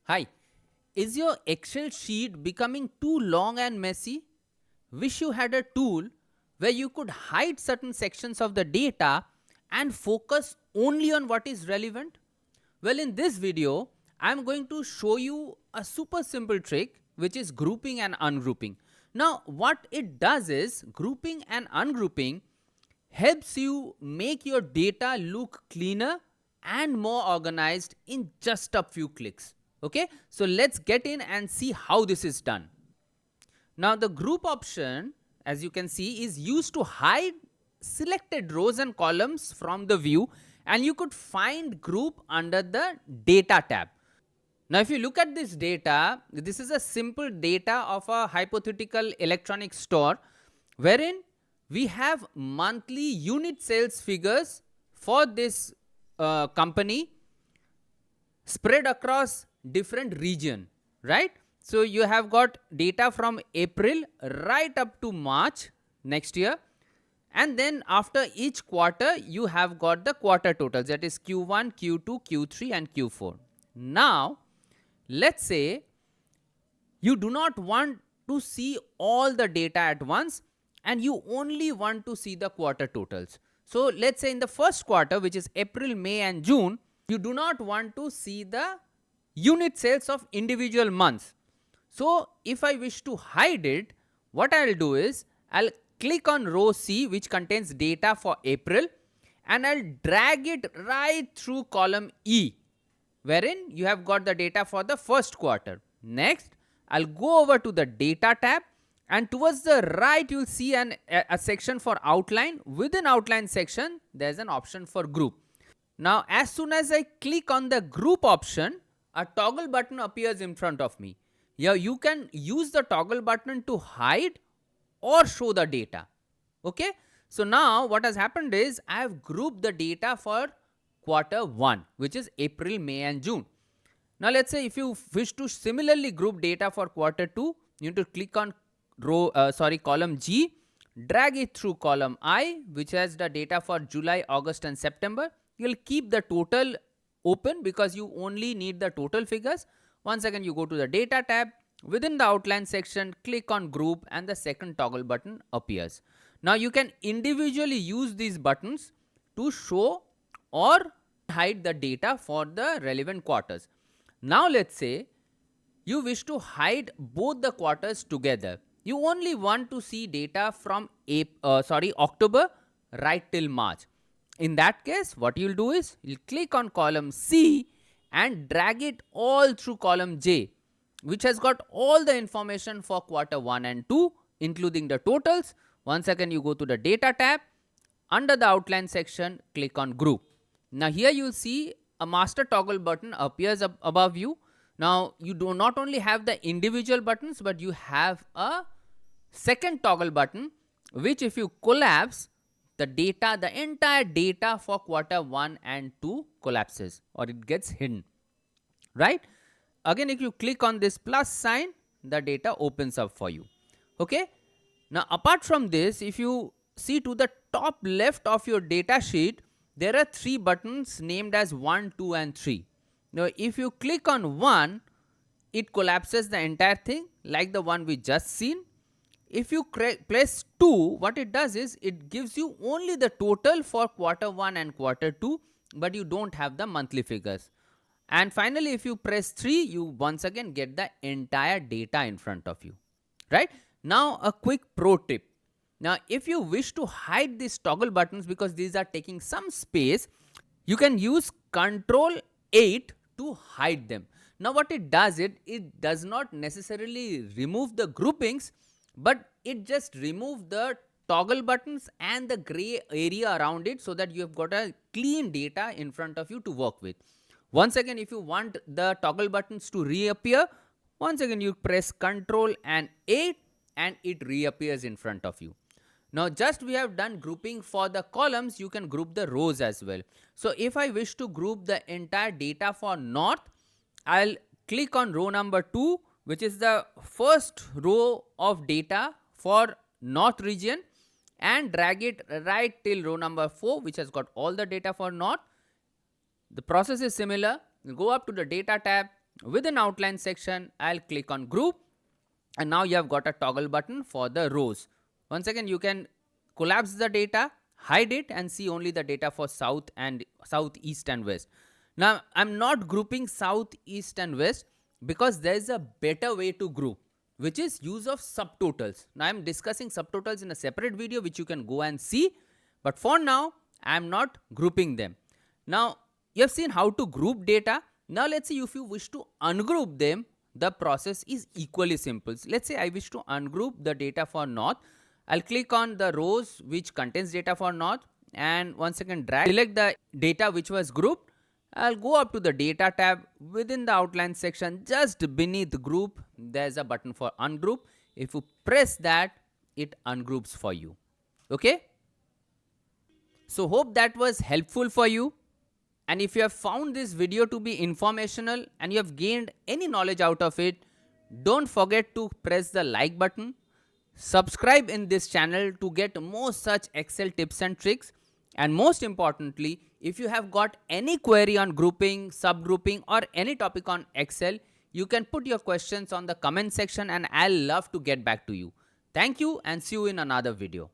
Hi, is your Excel sheet becoming too long and messy? Wish you had a tool where you could hide certain sections of the data and focus only on what is relevant? Well, in this video, I'm going to show you a super simple trick which is grouping and ungrouping. Now, what it does is grouping and ungrouping helps you make your data look cleaner and more organized in just a few clicks. Okay, so let's get in and see how this is done. Now, the group option, as you can see, is used to hide selected rows and columns from the view, and you could find group under the data tab. Now, if you look at this data, this is a simple data of a hypothetical electronic store wherein we have monthly unit sales figures for this company spread across different region, right? So you have got data from April right up to March next year, and then after each quarter you have got the quarter totals, that is Q1, Q2, Q3 and Q4. Now let's say you do not want to see all the data at once and you only want to see the quarter totals. So let's say in the first quarter, which is April, May and June, you do not want to see the unit sales of individual months. So if I wish to hide it, what I'll do is I'll click on row C, which contains data for April, and I'll drag it right through column E, wherein you have got the data for the first quarter. Next, I'll go over to the data tab, and towards the right you'll see a section for outline. Within outline section there's an option for group. Now as soon as I click on the group option, a toggle button appears in front of me. Here you can use the toggle button to hide or show the data. Okay, so now what has happened is I have grouped the data for quarter 1, which is April, May and June. Now let's say if you wish to similarly group data for quarter 2, you need to click on column G, drag it through column I, which has the data for July, August and September. You'll keep the total open because you only need the total figures. Once again you go to the data tab, within the outline section click on group and the second toggle button appears. Now you can individually use these buttons to show or hide the data for the relevant quarters. Now let's say you wish to hide both the quarters together. You only want to see data from October right till March. In that case, what you'll do is you'll click on column C and drag it all through column J, which has got all the information for quarter 1 and 2, including the totals. Once again you go to the data tab, under the outline section click on group. Now here you'll see a master toggle button appears above you. Now you do not only have the individual buttons, but you have a second toggle button, which if you collapse, the entire data for quarter 1 and 2 collapses or it gets hidden, right? Again, if you click on this plus sign, the data opens up for you. Okay, now apart from this, if you see to the top left of your data sheet, there are 3 buttons named as 1, 2 and 3. Now if you click on 1, it collapses the entire thing like the one we just seen. If you press 2, what it does is it gives you only the total for quarter 1 and quarter 2, but you don't have the monthly figures. And finally, if you press 3, you once again get the entire data in front of you, right? Now a quick pro tip. Now if you wish to hide these toggle buttons because these are taking some space, you can use Ctrl 8 to hide them. Now what it does not necessarily remove the groupings, but it just removes the toggle buttons and the gray area around it so that you have got a clean data in front of you to work with. Once again, if you want the toggle buttons to reappear, once again you press Ctrl and 8 and it reappears in front of you. Now just we have done grouping for the columns, you can group the rows as well. So if I wish to group the entire data for North, I'll click on row number 2, which is the first row of data for North region, and drag it right till row number 4, which has got all the data for North. The process is similar. You go up to the data tab, Within outline section, I'll click on group, and now you have got a toggle button for the rows. Once again, you can collapse the data, hide it, and see only the data for south, east and west. Now I'm not grouping south, east and west because there is a better way to group, which is use of subtotals. Now I'm discussing subtotals in a separate video which you can go and see, but for now I'm not grouping them. Now you have seen how to group data. Now let's see if you wish to ungroup them. The process is equally simple. Let's say I wish to ungroup the data for north. I'll click on the rows which contains data for north, and once again drag, select the data which was grouped. I'll go up to the data tab. Within the outline section, just beneath group, there's a button for ungroup. If you press that, it ungroups for you. Okay? So hope that was helpful for you. And if you have found this video to be informational and you have gained any knowledge out of it, don't forget to press the like button. Subscribe in this channel to get more such Excel tips and tricks. And most importantly, if you have got any query on grouping, subgrouping, or any topic on Excel, you can put your questions on the comment section and I'll love to get back to you. Thank you and see you in another video.